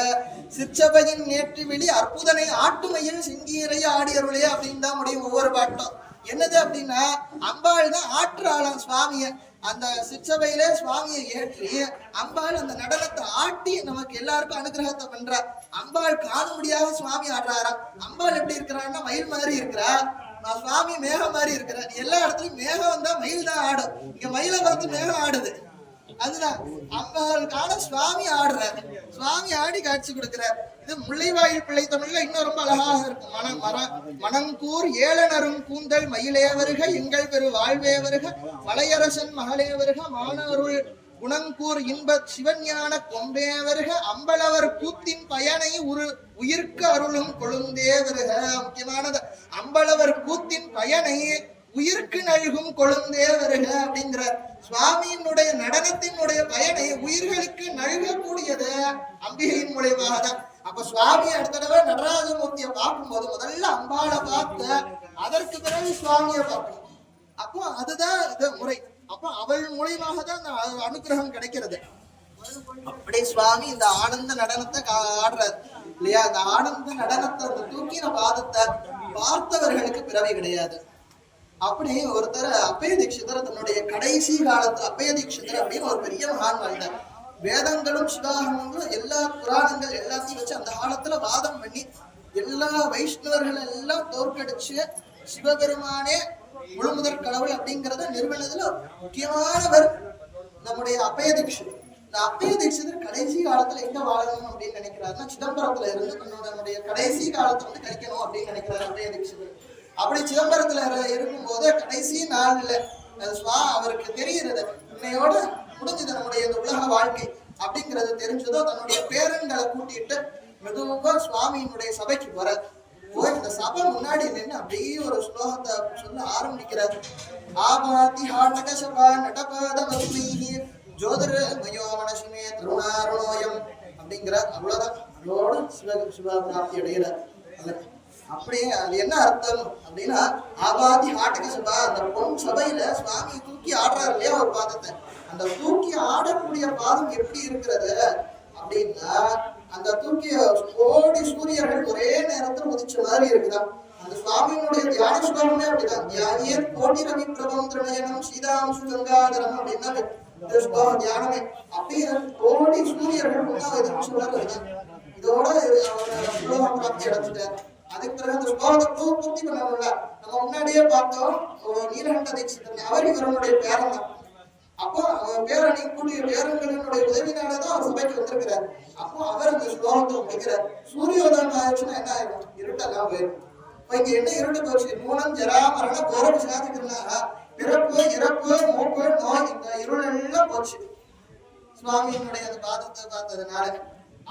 சிற்சபையின் நேற்றி வெளி அற்புதனை ஆட்டுமயில் செங்கீரை ஆடி அருளே அப்படின்னு தான் முடியும் ஒவ்வொரு பாட்டும். என்னது அப்படின்னா, அம்பாள் தான் ஆற்றுறாளாம் சுவாமிய. அந்த சிற்சபையில சுவாமியை ஏற்றி அம்பாள் அந்த நடனத்தை ஆட்டி நமக்கு எல்லாருக்கும் அனுகிரகத்தை பண்றா. அம்பாள் காணும்படியாக சுவாமி ஆடுறாரா. அம்பாள் எப்படி இருக்கிறான்னா மயில் மாதிரி இருக்கிறா, நான் சுவாமி மேகம் மாதிரி இருக்கிறேன். எல்லா இடத்துலயும் மேகம் வந்தா மயில் தான் ஆடும். இங்க மயிலை பார்த்து மேகம் ஆடுது. அதுதான் அம்பாளுக்கான சுவாமி ஆடுறாரு. சுவாமி ஆடி காட்சி கொடுக்கிறார். இது முல்லைவாயில் பிள்ளை தமிழ்ல இன்னும் ரொம்ப அழகாக இருக்கும். மணங்கூர் ஏழனரும் கூந்தல் மயிலே வருக எங்கள் பெரு வாழ்வே வருக மலையரசன் மகளே வருக மாணவருள் குணங்கூர் இன்ப சிவஞான கொம்பே வருக அம்பலவர் கூத்தின் பயனை உயிர்க்கு அருளும் கொழுந்தே வருக. முக்கியமானது அம்பலவர் கூத்தின் பயனை உயிர்க்கு நல்கும் கொழுந்தே வருக அப்படிங்கிறார். சுவாமியினுடைய நடனத்தினுடைய பயனை உயிர்களுக்கு நல்கக்கூடியது அம்பிகையின் மூலியமாக தான். அப்ப சுவாமி அடுத்த தடவை நடராஜமூர்த்தியை பார்க்கும்போது முதல்ல அம்பாளை பார்த்து அதற்கு பிறகு சுவாமியை பார்க்கணும். அப்போ அதுதான் இது முறை. அப்ப அவள் மூலியமாக தான் அந்த அனுகிரகம் கிடைக்கிறது. அப்படி சுவாமி இந்த ஆனந்த நடனத்தை ஆடுறாரு இல்லையா. அந்த ஆனந்த நடனத்தை அந்த தூக்கின பாதத்தை பார்த்தவர்களுக்கு பிறவி கிடையாது. அப்படி ஒருத்தர் அப்பய தீட்சிதர் தன்னுடைய கடைசி காலத்துல அப்பய தீட்சிதர் அப்படின்னு ஒரு பெரிய மகான் வாழ்ந்தார். வேதங்களும் சிவாகமங்களும் எல்லா புராணங்கள் எல்லாத்தையும் வச்சு அந்த காலத்துல வாதம் பண்ணி எல்லா வைஷ்ணவர்கள் எல்லாம் தோற்கடிச்சு சிவபெருமானே முழுமுதற் கடவுள் அப்படிங்கிறத நிறுவனத்துல முக்கியமானவர் நம்முடைய அப்பய தீட்சிதர். இந்த அப்பய தீட்சிதர் கடைசி காலத்துல எங்க வாழணும் அப்படின்னு நினைக்கிறாருன்னா, சிதம்பரத்துல இருந்து தன்னுடைய கடைசி காலத்தை கழிக்கணும் அப்படின்னு நினைக்கிறாரு அப்பய தீட்சிதர். அப்படி சிதம்பரத்துல இருக்கும்போது கடைசி நாள்ல அவருக்கு தெரிகிறது இன்னையோட முடிஞ்சது நம்முடைய இந்த உலக வாழ்க்கை அப்படிங்கறது தெரிஞ்சதோ தன்னுடைய பேரன்களை கூட்டிட்டு மெதுவா சுவாமியினுடைய சபைக்கு போற. போய் இந்த சபை முன்னாடி நின்று அப்படியே ஒரு ஸ்லோகத்தை சொல்ல ஆரம்பிக்கிறார். ஆபாதி ஹாட்டக சபா நடபாத மதுமீஹி ஜோதிர மயோ மனசுமே திருநாரணோயம் அப்படிங்கிறார். அவ்வளவுதான். அதோட சிவபிராப்தி அடைகிறார். அப்படியே அது என்ன அர்த்தம் அப்படின்னா, ஆபாதி ஹாட்டக சபா அந்த பொன் சபையில சுவாமி தூக்கி ஆடுறாரு இல்லையா ஒரு பாதத்தை. அந்த தூக்கி ஆடக்கூடிய பாதம் எப்படி இருக்கிறது அப்படின்னா, அந்த தூக்கிய கோடி சூரியர்கள் ஒரே நேரத்தில் உதிச்ச மாதிரி இருக்குதான். அந்த சுவாமியினுடைய தியான ஸ்லோகமே அப்படிதான். தியானியே கோடி ரவி பிரபம் திரணயனம் சீதாம்சு கங்காதரம் அப்படின்னா தியானமே. அப்படியே கோடி சூரியர்கள் முன்னா எதிர்த்து வருதுதான். இதோட ஸ்லோகம் பிராப்தி அடைஞ்சிட்டார். அதுக்கு பிறகு அந்த ஸ்லோகத்தை பூர்த்தி பண்ணணும்ல. நம்ம முன்னாடியே பார்த்தோம் நீலகண்ட தீட்சிதர், அவர் இவருடைய பேரன் தான். அப்போ அவர் பேரணி கூடிய பேரன்களினுடைய உதவினாலதான் அவர் சபைக்கு வந்திருக்கிறார். அப்போ அவர் அந்த ஸ்லோகத்தை முடிக்கிறார். சூரியோதயம் ஆயிடுச்சுன்னா என்ன ஆயிடும்? இருட்டெல்லாம் போயிடும். இங்க என்ன இருண்டு போச்சு? மூலம் ஜரா மரண கோர பிசாசுக்குன்னா பிறப்பு இறப்பு மூப்பு நோய் இந்த இருள் எல்லாம் போச்சு சுவாமியினுடைய அந்த பாதத்தை பார்த்ததுனால.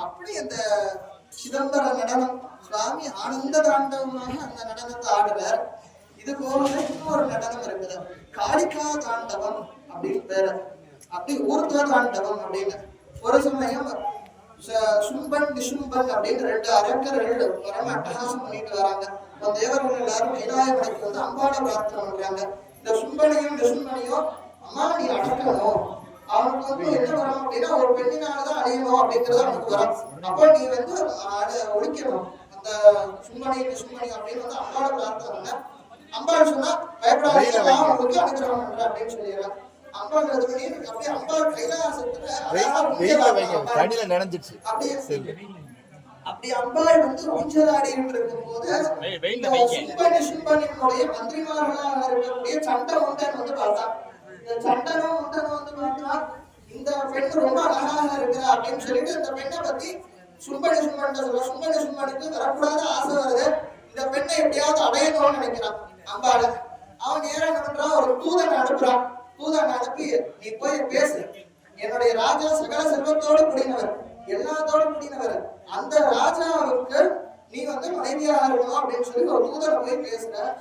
அப்படி அந்த சிதம்பர நடனம் சுவாமி ஆனந்த தாண்டவமாக அந்த நடனத்தை ஆடுறார். இது போல இன்னொரு நடனம் இருக்குது, காளிகா தாண்டவம் அப்படின்னு பேரு. அப்படி ஊர்துவ தாண்டவம் அப்படின்னு ஒரு சமயம் சும்பன் நிசும்பன் அப்படின்னு ரெண்டு அரக்கர்கள் பரம அட்டகாசம் பண்ணிட்டு வராங்க. தேவர்கள் எல்லாரும் கைலாயமடைக்கு வந்து அம்பாட பிரார்த்தனை பண்றாங்க. இந்த சும்பனையும் நிசும்பனையும் அம்மா நீ அடக்கணும், அவனுக்கு வந்து என்ன வரும் அப்படின்னா ஒரு பெண்ணினாலதான் அழியணும் அப்படிங்கறது அவனுக்கு வரும். அப்போ நீ வந்து ஒழிக்கணும் அந்த சும்பனையும் நிசும்பனையும் அப்படின்னு வந்து அம்பாட பிரார்த்தனை பண்ண. அம்பாள் சொன்னா பயப்படாதீங்க நான் உங்களுக்கு அனுகிரகம் பண்றேன் அப்படின்னு சொல்லிடுறேன். அம்பாள் அது பண்ணி அப்படியே அம்பாள் கைலாசத்துல அப்படி அம்பாள் வந்து ஊஞ்சல் ஆடிட்டு இருக்கும்போது சும்பனினுடைய மந்திரிமார்களாக இருக்கக்கூடிய சண்டமுண்டன் வந்து பார்த்தான். இந்த சண்டனும் முண்டனும் வந்து பார்த்தா இந்த பெண் ரொம்ப அழகாக இருக்கிறா அப்படின்னு சொல்லிட்டு இந்த பெண்ணை பத்தி சும்பனி சும்பன் சொல்ல. சும்பனி சும்பனுக்கு வரக்கூடாத ஆசை வருது, இந்த பெண்ணை எப்படியாவது அடையணும்னு நினைக்கிறான் அம்பாள. அவன் நேரம் என்ன பண்றான், ஒரு தூதனை அனுப்புறான். தூதனை அனுப்பி நீ போய் பேசு, என்னுடைய ராஜா சகல செல்வத்தோடு கூடினவர், எல்லாத்தோடு கூடினவர், அந்த ராஜாவுக்கு நீ வந்து மனைவியாக இருக்கணும் அப்படின்னு சொல்லி ஒரு தூதனை போய் பேசுறாரு.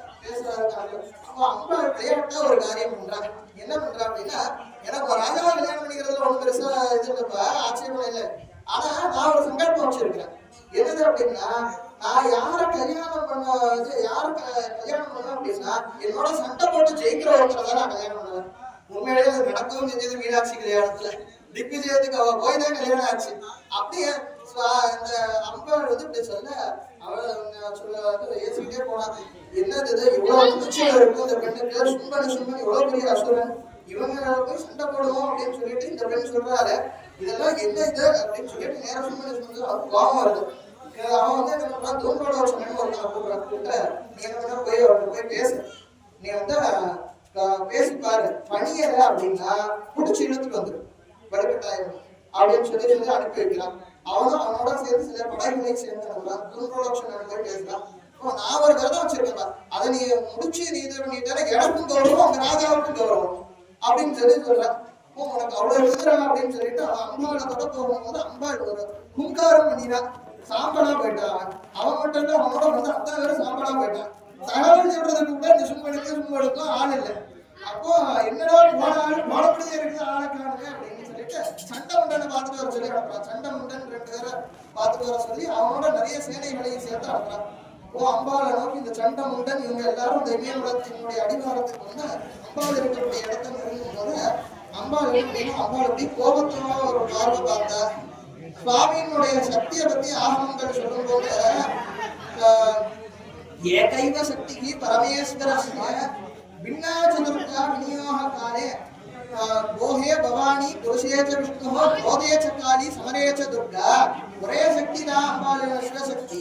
அப்போ அம்பாள் விளையாட்ட ஒரு காரியம் பண்றாங்க. என்ன பண்றா அப்படின்னா, எனக்கு ஒரு ராஜாவை கல்யாணம் பண்ணிக்கிறதுல ஒண்ணு பெருசா இது இல்லப்பா, ஆச்சரியம் இல்லை. ஆனா நான் ஒரு சங்கல்பம் வச்சிருக்கிறேன். என்னது அப்படின்னா, நான் யார கல்யாணம் பண்ண அப்படின்னா என்னோட சண்டை போட்டு ஜெயிக்கிற ஒருத்தர் நான் கல்யாணம் பண்ணுவேன். உண்மையிலேயே அது நடக்கவும் செஞ்சது மீனாட்சி கல்யாணத்துல. திக்விஜயத்துக்கு அவ போய் தான் கல்யாணம் ஆச்சு. அப்படியே இந்த அம்பாள் வந்து இப்படி சொல்ல அவள் ஏசிக்கிட்டே போனான். என்னது இது இவ்வளவு துணிச்சல் இருக்கும் இந்த பெண்ணுக்கு, சும்பன் இவ்வளவு பெரிய அசுரன், இவங்க போய் சண்டை போடுவோம் அப்படின்னு சொல்லிட்டு இந்த பெண் சொல்றாரு. இதெல்லாம் என்ன இது அப்படின்னு சொல்லிட்டு நேரம் சும்பன் அவன் கோபம் வருது. அவன் வந்து என்ன பண்றான், தூண்டோட சொன்னு ஒருத்தனை கூப்பிடுறான். நீ என்ன பண்ண போய் பேசு, நீ வந்து பேசிப்பாரு, பணியல அப்படின்னா புடிச்சு இழுத்துட்டு வந்துடும் வலுக்கட்டாயம் அப்படின்னு சொல்லி அனுப்பி வைக்கிறான். அவனும் அவனோட சேர்ந்து சில படைகளை சேர்ந்து அனுப்புறான். தூண்டோட போய் பேசுறான். நான் ஒரு விரதம் வச்சிருக்கேன், அதை நீ முடிச்சு நீ இது பண்ணிட்டாலே எனக்கும் கௌரவம் உங்க ராஜாவுக்கும் கௌரவம் அப்படின்னு சொல்றான். உனக்கு அவ்வளவு எழுதுறான் அப்படின்னு சொல்லிட்டு அவன் அம்பாளை தொட போகும்போது அம்பாள் ஒரு ஹுங்காரம் பண்ணினான். சாம்பலா போயிட்டான். அவன் மட்டும் இல்ல, அவனோட வந்து அத்தனை பேரும் சாம்பலா போயிட்டான். தகவல் சொல்றதுக்கு கூட இந்த சும்பனுக்கும் ஆள் இல்லை. அப்போ என்னடா போனபடியே இருக்குது ஆளுக்கானுங்க அப்படின்னு சொல்லிட்டு சண்டை முண்டனை பார்த்துட்டு வர சொல்லி அனுப்புறான். சண்டை முண்டன் 2 பேரை பார்த்துட்டு வர சொல்லி அவனோட நிறைய சேனைகளையும் சேர்த்து அனுப்புறான். அம்பாளை நோக்கி இந்த சண்டை முண்டன் இவங்க எல்லாரும் இந்த இமயமலத்தினுடைய அடிவாரத்துக்கு வந்து அம்பாள் இருக்கக்கூடிய இடத்துல இருக்கும் போது அம்பாள் எப்படி கோபத்தோட ஒரு பார்வை பார்த்தா. சுவாமியினுடைய சக்தியை பத்தி ஆகமங்கள் சொல்லும் போது ஏகைவ சக்திக்கு பரமேஸ்வரஸ்ய பின்னா சதுர்த்தா விநியோக காலே கோஹே பவானி புருஷேச்ச விஷ்ணு போதேச்ச காளி சமரேச்ச துர்கா. ஒரே சக்தி தான் அம்பாளோட சிவசக்தி.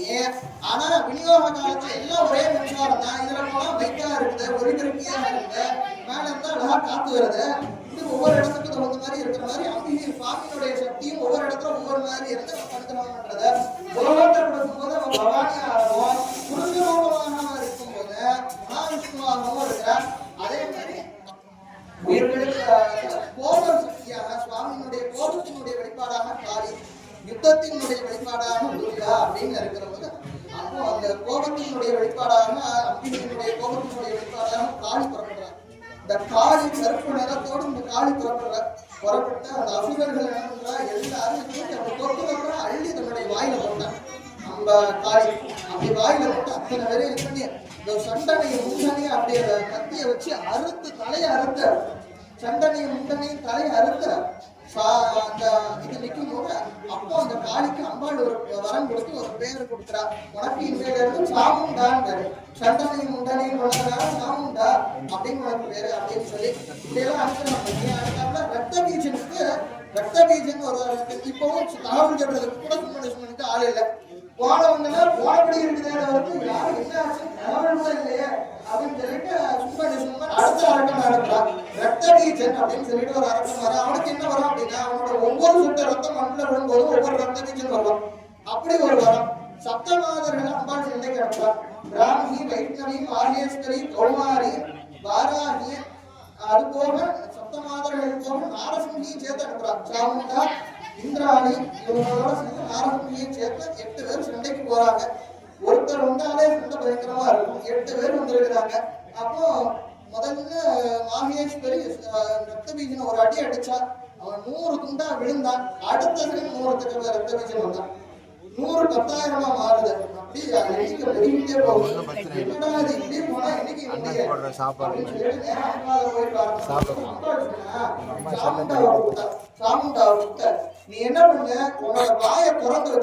ஆனா விநியோக காலத்துல எல்லாம் ஒரே மின்சாரம் தான். இதுல போனா வைக்கா இருக்குது, ஒளிபெருக்கியாக இருக்குது, மேல இருந்தா அழகா காத்து வருது. இது ஒவ்வொரு இடத்துக்கு தகுந்த மாதிரி இருக்கிற மாதிரி அம்பிகை சுவாமியினுடைய சக்தியும் ஒவ்வொரு இடத்துல ஒவ்வொரு மாதிரி இருந்து படுத்தணும் பண்றது. உலகத்தை கொடுக்கும்போது நம்ம பவானியாகவும் புருஷ ரூபமாக இருக்கும்போது மகாவிஷ்ணுவாகவும் இருக்கிற. அதே மாதிரி உயிர்களுக்கு கோப சக்தியாக சுவாமியினுடைய கோபத்தினுடைய வெளிப்பாடாக காளி, யுத்தத்தினுடைய வெளிப்பாடாக துர்கா அப்படின்னு இருக்கிறவங்க. அப்போ அந்த கோபத்தினுடைய வெளிப்பாடாக அம்பிகையினுடைய கோபத்தினுடைய வெளிப்பாடாக காளி புறப்படுறாங்க. இந்த காளி கருப்பு நிறத்தோடு இந்த காளி புறப்பட்ட அந்த அசுரர்கள் என்ன பண்றா, எல்லாரும் அந்த கொத்துறவங்க அள்ளி தன்னுடைய வாயில போட்டான். நம்ம காளி அப்படி வாயில போட்டு அத்தனை பேரையும் இது பண்ணி இந்த சண்டனையும் முண்டனையும் அப்படியே கத்திய வச்சு அறுத்து தலையை அறுத்த சண்டனையும் முண்டனையும் தலையை அறுத்த அந்த இது நிற்கும் போது அப்போ அந்த காளிக்கு அம்பாள் ஒரு வரம் கொடுத்து ஒரு பேரு கொடுக்குறா. உனக்கு இன்றையில இருந்து சாமுண்டான்னு பேரு, சண்டனையும் முண்டனையும் வளர்ந்தனால சாமுண்டா அப்படின்னு உனக்கு பேரு அப்படின்னு சொல்லி இப்படியெல்லாம் அனுப்பிச்சு பண்ணி அதுக்காக ரத்த பீஜன் ஒரு இப்பவும் தகவல் சொல்றதுக்கு கூட சும்மனுக்கு ஆள் இல்லை. போனவங்க போனபடி இருக்குதே வரைக்கும் யாரும் என்ன ஆச்சு தகவல் கூட இல்லையே அப்படின்னு சொல்லிட்டு சும்மன் அடுத்த அரக்கம் நடக்கிறான். ரத்த பீஜன் அப்படின்னு சொல்லிட்டு ஒரு அரக்கம் வர. அவனுக்கு என்ன வரும் அப்படின்னா அவனோட ஒவ்வொரு சுட்ட ரத்தம் மண்ணில் விழும்போதும் ஒவ்வொரு ரத்த பீஜன் வரும். அப்படி ஒரு வரம் சப்தமாதர்கள் அம்பாள் சண்டைக்கு அனுப்புறார். பிராமி, வைஷ்ணவி, மாகேஸ்வரி, கௌமாரி, வாராகி, அது போக சப்தமாதர்கள் போக நாரசிங்கியும் சேர்த்து அனுப்புறார். சாமுண்டா, இந்திராணி இவங்களோட சேர்ந்து நாரசிங்கியும் சேர்த்து 8 பேர் சண்டைக்கு போறாங்க. ஒருத்தர் வந்தாலே சண்டை பயங்கரமா இருக்கும். 8 பேர் வந்திருக்கிறாங்க. அப்போ முதல்ல மாகேஸ்வரி ரத்த பீஜன் ஒரு அடி அடிச்சா, அவன் 100 துண்டா விழுந்தான். அடுத்த செகண்ட் 100 ரத்த பீஜன் வந்தான். 100 10,000 மாறுது. அப்படி எண்ணிக்கை பெருகிட்டே போகுது. என்னடா இது இப்படி போனா இன்னைக்கு சாமுண்டாவை கூப்பிட்ட, நீ என்ன பண்ண, உன்னோட வாயை திறந்து